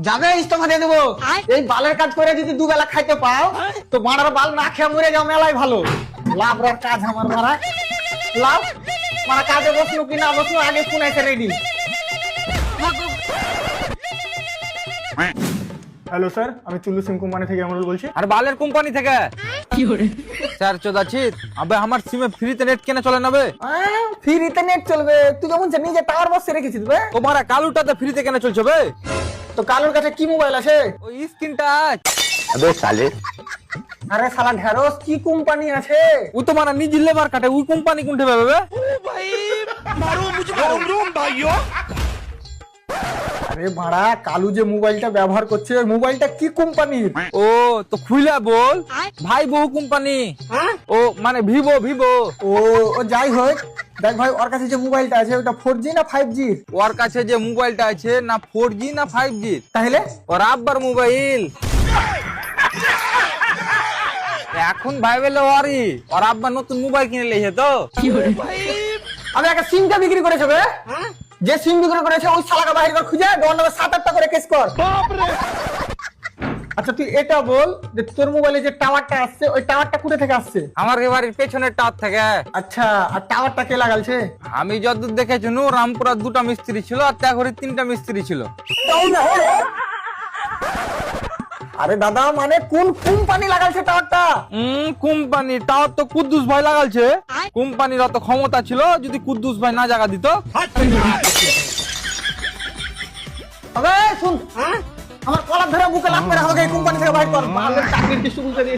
যাবে ইস্তফা দিয়ে দেবো। এই বালের কাজ করে যদি দুবেলা খাইতে পাও তো মারার বাল না খেয়ে মরে যাও, মেলাই ভালো। লাভ রে কাজ আমার মারা লাভ মারা কাজে বসলো কি না বসলো আগে ফোন আছে রেডি। হ্যালো স্যার, আমি চুল্লু সিম কোম্পানি থেকে আমরুল বলছি। আর বালের কোম্পানি থেকে স্যার চোদাচ্ছিস আবে আমার সিমে ফ্রিতে নেট কেন চলে নেবে? ফ্রিতে নেট চলবে? তুই যেমন নিজে টাওয়ার বসে রেখেছিস বে। তোমার কালুটাতে ফ্রিতে কেন চলছে বে? তো কালুর কাছে কি মোবাইল আছে? ওই স্ক্রিন টাচ। আরে শালা ঢেরস কি কোম্পানি আছে? ও তো মানে নিজে লেবার কাটে, ওই কোম্পানি কোনটা পাবে বে? আরে ভাড়া কালু যে মোবাইলটা ব্যবহার করছে ওই মোবাইলটা কি কোম্পানির? ও তো খুইলা বল ভাই বহু কোম্পানি। ও মানে ভিভো ভিভো। ও ও যাই হোক, দেখ ভাই ওর কাছে যে মোবাইলটা আছে ওটা 4G না 5G? ওর কাছে যে মোবাইলটা আছে না 4G না 5G, তাহলে ওর আব্বার মোবাইল। এখন ভাই বলে ওর আব্বা নতুন মোবাইল কিনে লেছে তো। আমি একটা সিমটা বিক্রি করেছে বে। যে সিম বিক্রি করেছে ওই শালাকে বাইরে কর, খুঁজে দোকান নামে 7-8টা করে কেস কর। আচ্ছা তুই এটা বল যে তোর মোবাইলে যে টাওয়ারটা আসছে ওই টাওয়ারটা কোথা থেকে আসছে? আমার বাড়ির পেছনের টাওয়ার থেকে। আচ্ছা, আর টাওয়ারটা কে লাগালছে? আমি যতদূর দেখেছি রামপুরা 2টা মিস্ত্রি ছিল আর ত্যাগরে 3টা মিস্ত্রি ছিল। আরে দাদা মানে কোন কোম্পানি লাগালছে টাওয়ারটা? কোম্পানি টাওয়ার তো কুদ্দুস ভাই লাগালছে। কোম্পানির অত ক্ষমতা ছিল যদি কুদ্দুস ভাই না জায়গা দিত। আবে শুন, আমার কলার ধরে বুকে লাগ মেরে আমাকে এই কোম্পানি থেকে বাইর কর। মালের চাকরির কি শুরু করে দিয়েছে।